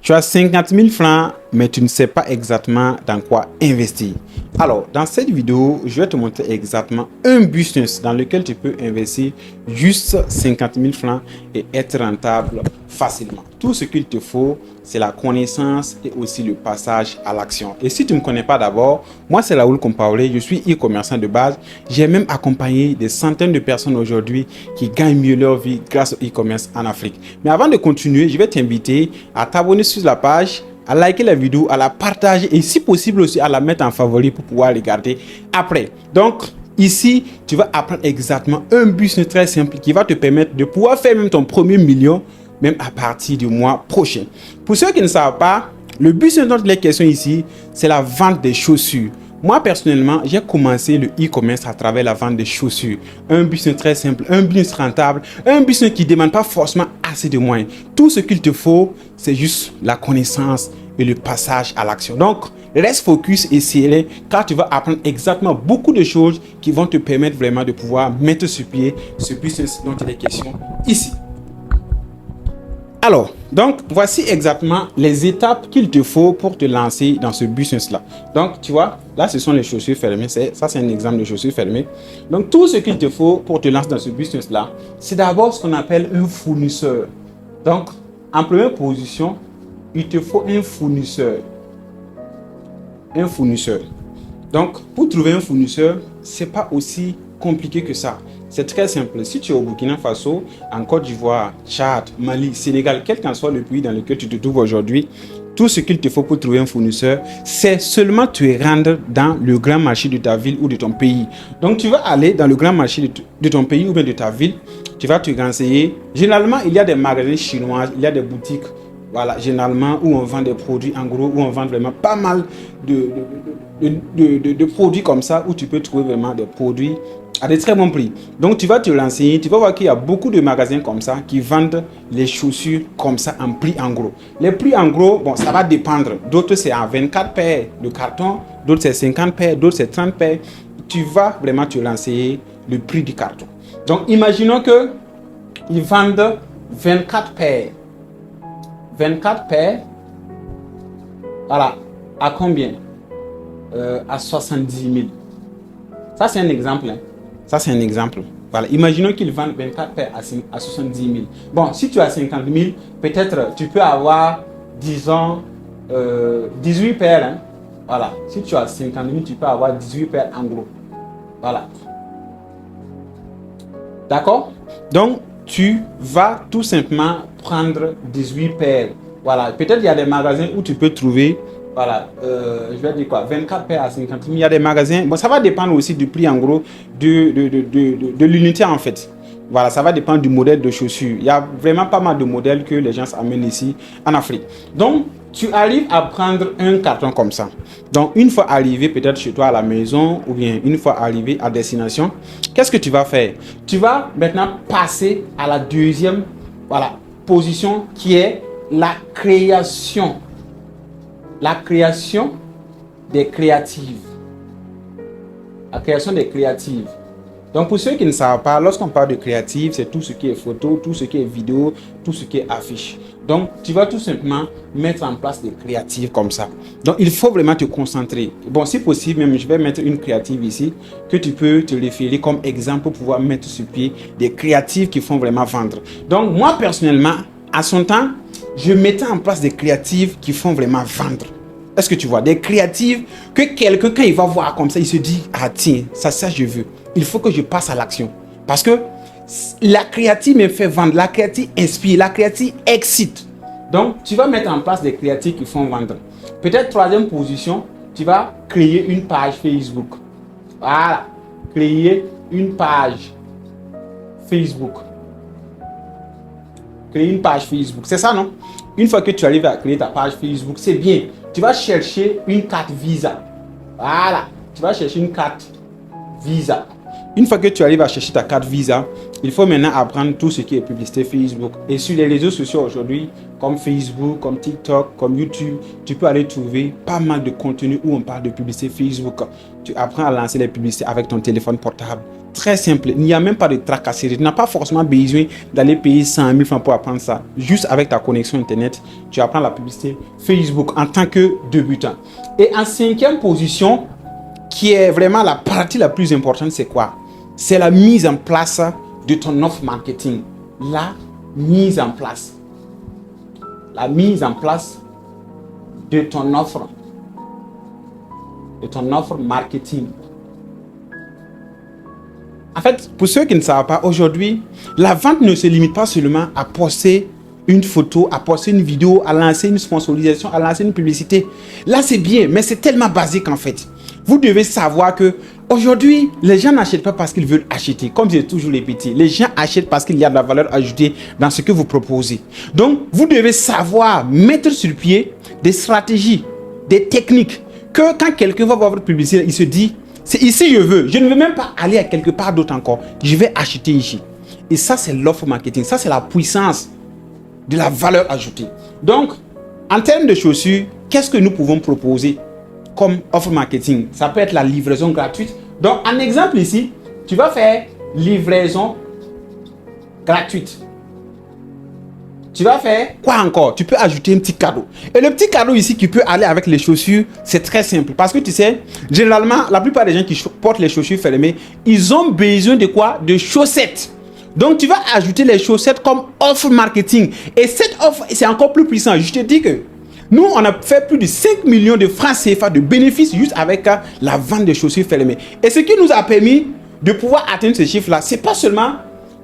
Tu as 50 000 francs, mais tu ne sais pas exactement dans quoi investir. Alors, dans cette vidéo, je vais te montrer exactement un business dans lequel tu peux investir juste 50 000 francs et être rentable facilement. Tout ce qu'il te faut, c'est la connaissance et aussi le passage à l'action. Et si tu ne me connais pas d'abord, moi c'est Raoul Compaoré, je suis e-commerçant de base. J'ai même accompagné des centaines de personnes aujourd'hui qui gagnent mieux leur vie grâce au e-commerce en Afrique. Mais avant de continuer, je vais t'inviter à t'abonner sur la page, à liker la vidéo, à la partager et si possible aussi à la mettre en favori pour pouvoir regarder après. Donc, ici, tu vas apprendre exactement un business très simple qui va te permettre de pouvoir faire même ton premier million, même à partir du mois prochain. Pour ceux qui ne savent pas, le business dont il est question ici, c'est la vente des chaussures. Moi, personnellement, j'ai commencé le e-commerce à travers la vente des chaussures. Un business très simple, un business rentable, un business qui ne demande pas forcément assez de moyens. Tout ce qu'il te faut, c'est juste la connaissance et le passage à l'action. Donc, reste focus et serré car tu vas apprendre exactement beaucoup de choses qui vont te permettre vraiment de pouvoir mettre sur pied ce business dont il est question ici. Alors, donc, voici exactement les étapes qu'il te faut pour te lancer dans ce business-là. Donc, tu vois, là, ce sont les chaussures fermées. Ça, c'est un exemple de chaussures fermées. Donc, tout ce qu'il te faut pour te lancer dans ce business-là, c'est d'abord ce qu'on appelle un fournisseur. Donc, en première position, il te faut un fournisseur. Un fournisseur. Donc, pour trouver un fournisseur, ce n'est pas aussi compliqué que ça. C'est très simple. Si tu es au Burkina Faso, en Côte d'Ivoire, Tchad, Mali, Sénégal, quel qu'en soit le pays dans lequel tu te trouves aujourd'hui, tout ce qu'il te faut pour trouver un fournisseur, c'est seulement te rendre dans le grand marché de ta ville ou de ton pays. Donc, tu vas aller dans le grand marché de ton pays ou bien de ta ville, tu vas te renseigner. Généralement, il y a des magasins chinois, il y a des boutiques, voilà, généralement, où on vend des produits en gros, où on vend vraiment pas mal de produits comme ça, où tu peux trouver vraiment des produits à des très bons prix. Donc, tu vas te renseigner, tu vas voir qu'il y a beaucoup de magasins comme ça qui vendent les chaussures comme ça en prix en gros. Les prix en gros, bon, ça va dépendre. D'autres, c'est à 24 paires de carton, d'autres, c'est 50 paires, d'autres, c'est 30 paires. Tu vas vraiment te renseigner le prix du carton. Donc, imaginons que ils vendent 24 paires. 24 paires, voilà, à combien? À 70 000. Ça, c'est un exemple. Hein. Ça, c'est un exemple. Voilà. Imaginons qu'ils vendent 24 paires à 70 000. Bon, si tu as 50 000, peut-être tu peux avoir, disons, 18 paires. Hein. Voilà. Si tu as 50 000, tu peux avoir 18 paires en gros. Voilà. D'accord? Donc, tu vas tout simplement prendre 18 paires. Voilà. Peut-être il y a des magasins où tu peux trouver, voilà, je vais dire quoi, 24 paires à 50 000. Il y a des magasins, bon, ça va dépendre aussi du prix en gros de l'unité en fait. Voilà, ça va dépendre du modèle de chaussures. Il y a vraiment pas mal de modèles que les gens amènent ici en Afrique. Donc, tu arrives à prendre un carton comme ça. Donc, une fois arrivé peut-être chez toi à la maison ou bien une fois arrivé à destination, qu'est-ce que tu vas faire? Tu vas maintenant passer à la deuxième, voilà, position qui est la création. La création des créatives. La création des créatives. Donc, pour ceux qui ne savent pas, lorsqu'on parle de créative, c'est tout ce qui est photo, tout ce qui est vidéo, tout ce qui est affiche. Donc, tu vas tout simplement mettre en place des créatives comme ça. Donc, il faut vraiment te concentrer. Bon, si possible, même, je vais mettre une créative ici que tu peux te référer comme exemple pour pouvoir mettre sur pied des créatives qui font vraiment vendre. Donc, moi, personnellement, à son temps, je mettais en place des créatives qui font vraiment vendre. Est-ce que tu vois? Des créatives que quelqu'un, quand il va voir comme ça, il se dit, ah tiens, ça je veux. Il faut que je passe à l'action. Parce que la créative me fait vendre, la créative inspire, la créative excite. Donc, tu vas mettre en place des créatives qui font vendre. Peut-être troisième position, tu vas créer une page Facebook. Voilà. Créer une page Facebook. Créer une page Facebook. C'est ça, non? Une fois que tu arrives à créer ta page Facebook, c'est bien. Tu vas chercher une carte Visa. Voilà. Tu vas chercher une carte Visa. Une fois que tu arrives à chercher ta carte Visa, il faut maintenant apprendre tout ce qui est publicité Facebook. Et sur les réseaux sociaux aujourd'hui, comme Facebook, comme TikTok, comme YouTube, tu peux aller trouver pas mal de contenu où on parle de publicité Facebook. Tu apprends à lancer les publicités avec ton téléphone portable. Très simple, il n'y a même pas de tracasserie. Tu n'as pas forcément besoin d'aller payer 100 000 francs pour apprendre ça. Juste avec ta connexion Internet, tu apprends la publicité Facebook en tant que débutant. Et en 5e position, qui est vraiment la partie la plus importante, c'est quoi? C'est la mise en place de ton offre marketing. La mise en place. La mise en place de ton offre. De ton offre marketing. En fait, pour ceux qui ne savent pas, aujourd'hui, la vente ne se limite pas seulement à poster une photo, à poster une vidéo, à lancer une sponsorisation, à lancer une publicité. Là, c'est bien, mais c'est tellement basique en fait. Vous devez savoir que aujourd'hui, les gens n'achètent pas parce qu'ils veulent acheter. Comme j'ai toujours répété, les gens achètent parce qu'il y a de la valeur ajoutée dans ce que vous proposez. Donc, vous devez savoir mettre sur pied des stratégies, des techniques, que quand quelqu'un va voir votre publicité, il se dit, c'est ici je veux. Je ne veux même pas aller à quelque part d'autre encore. Je vais acheter ici. Et ça, c'est l'offre marketing. Ça, c'est la puissance de la valeur ajoutée. Donc, en termes de chaussures, qu'est-ce que nous pouvons proposer comme offre marketing? Ça peut être la livraison gratuite. Donc, un exemple ici, tu vas faire livraison gratuite. Tu vas faire quoi encore? Tu peux ajouter un petit cadeau. Et le petit cadeau ici qui peut aller avec les chaussures, c'est très simple. Parce que tu sais, généralement, la plupart des gens qui portent les chaussures fermées, ils ont besoin de quoi? De chaussettes. Donc, tu vas ajouter les chaussettes comme offre marketing. Et cette offre, c'est encore plus puissant. Je te dis que nous, on a fait plus de 5 millions de francs CFA de bénéfices juste avec la vente de chaussures fermées. Et ce qui nous a permis de pouvoir atteindre ces chiffres-là, c'est pas seulement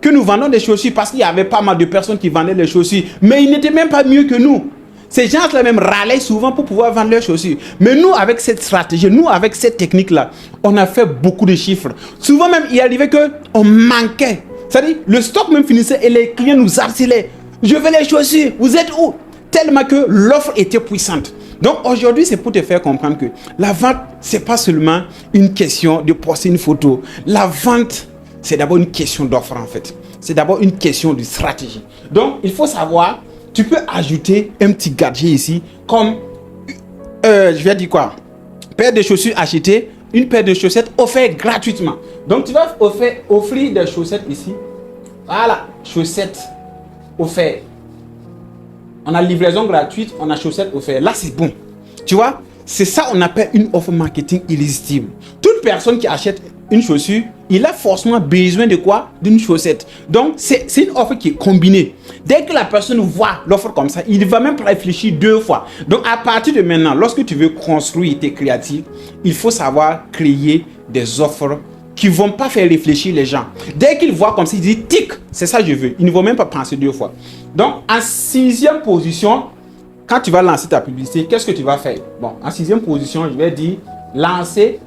que nous vendons des chaussures parce qu'il y avait pas mal de personnes qui vendaient les chaussures, mais ils n'étaient même pas mieux que nous. Ces gens-là même râlaient souvent pour pouvoir vendre leurs chaussures. Mais nous, avec cette stratégie, nous, avec cette technique-là, on a fait beaucoup de chiffres. Souvent même, il arrivait qu'on manquait. C'est-à-dire, le stock même finissait et les clients nous harcelaient. Je veux les chaussures, vous êtes où? Tellement que l'offre était puissante. Donc aujourd'hui, c'est pour te faire comprendre que la vente, c'est pas seulement une question de poster une photo. La vente, c'est d'abord une question d'offre en fait. C'est d'abord une question de stratégie. Donc, il faut savoir, tu peux ajouter un petit gadget ici, comme, je vais dire quoi? Paire de chaussures achetées, une paire de chaussettes offerte gratuitement. Donc, tu vas offrir des chaussettes ici. Voilà, chaussettes offertes. On a livraison gratuite, on a chaussettes offertes. Là, c'est bon. Tu vois, c'est ça on appelle une offre marketing irrésistible. Toute personne qui achète une chaussure, il a forcément besoin de quoi? D'une chaussette. Donc, c'est une offre qui est combinée. Dès que la personne voit l'offre comme ça, il ne va même pas réfléchir 2 fois. Donc, à partir de maintenant, lorsque tu veux construire tes créatifs, il faut savoir créer des offres qui ne vont pas faire réfléchir les gens. Dès qu'ils voient comme ça, ils disent « tic, c'est ça que je veux ». Ils ne vont même pas penser 2 fois. Donc, en 6e position, quand tu vas lancer ta publicité, qu'est-ce que tu vas faire? Bon, en 6e position, je vais dire lancer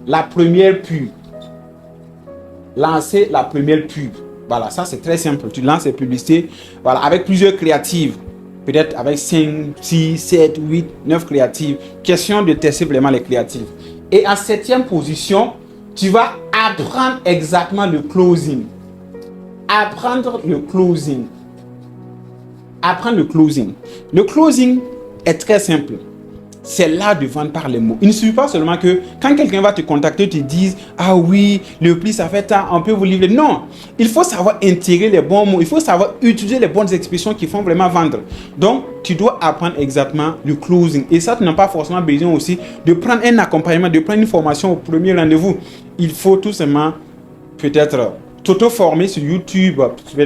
la première pub. Lancer la première pub. Voilà, ça c'est très simple. Tu lances les publicités, voilà, avec plusieurs créatives. Peut-être avec 5, 6, 7, 8, 9 créatives. Question de tester vraiment les créatives. Et en 7e position, tu vas apprendre exactement le closing. Apprendre le closing. Apprendre le closing. Le closing est très simple. C'est l'art de vendre par les mots. Il ne suffit pas seulement que quand quelqu'un va te contacter, te dise « Ah oui, le prix ça fait tant, on peut vous livrer. » Non, il faut savoir intégrer les bons mots. Il faut savoir utiliser les bonnes expressions qui font vraiment vendre. Donc, tu dois apprendre exactement le closing. Et ça, tu n'as pas forcément besoin aussi de prendre un accompagnement, de prendre une formation au premier rendez-vous. Il faut tout simplement peut-être t'auto-former sur YouTube,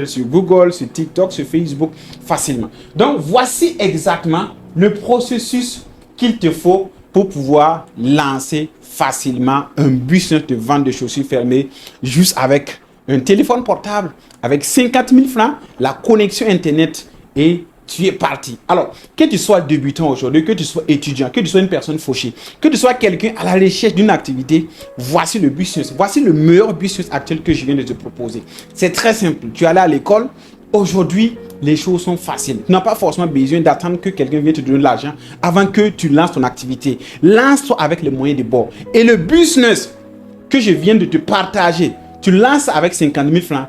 sur Google, sur TikTok, sur Facebook, facilement. Donc, voici exactement le processus qu'il te faut pour pouvoir lancer facilement un business de vente de chaussures fermées juste avec un téléphone portable, avec 50 000 francs, la connexion Internet et tu es parti. Alors, que tu sois débutant aujourd'hui, que tu sois étudiant, que tu sois une personne fauchée, que tu sois quelqu'un à la recherche d'une activité, voici le business. Voici le meilleur business actuel que je viens de te proposer. C'est très simple. Tu es allé à l'école. Aujourd'hui, les choses sont faciles. Tu n'as pas forcément besoin d'attendre que quelqu'un vienne te donner de l'argent avant que tu lances ton activité. Lance-toi avec les moyens de bord. Et le business que je viens de te partager, tu lances avec 50 000 francs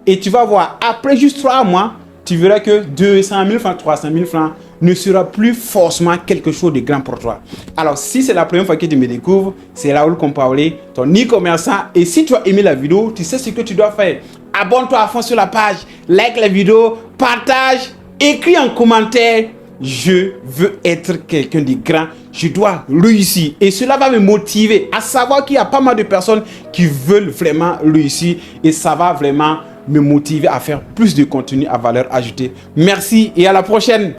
et tu vas voir, après juste 3 mois, tu verras que 200 000 francs, 300 000 francs ne sera plus forcément quelque chose de grand pour toi. Alors, si c'est la première fois que tu me découvres, c'est Raoul Compaoré, ton e-commerçant. Et si tu as aimé la vidéo, tu sais ce que tu dois faire. Abonne-toi à fond sur la page, like la vidéo, partage, écris en commentaire. Je veux être quelqu'un de grand, je dois réussir. Et cela va me motiver à savoir qu'il y a pas mal de personnes qui veulent vraiment réussir. Et ça va vraiment me motiver à faire plus de contenu à valeur ajoutée. Merci et à la prochaine.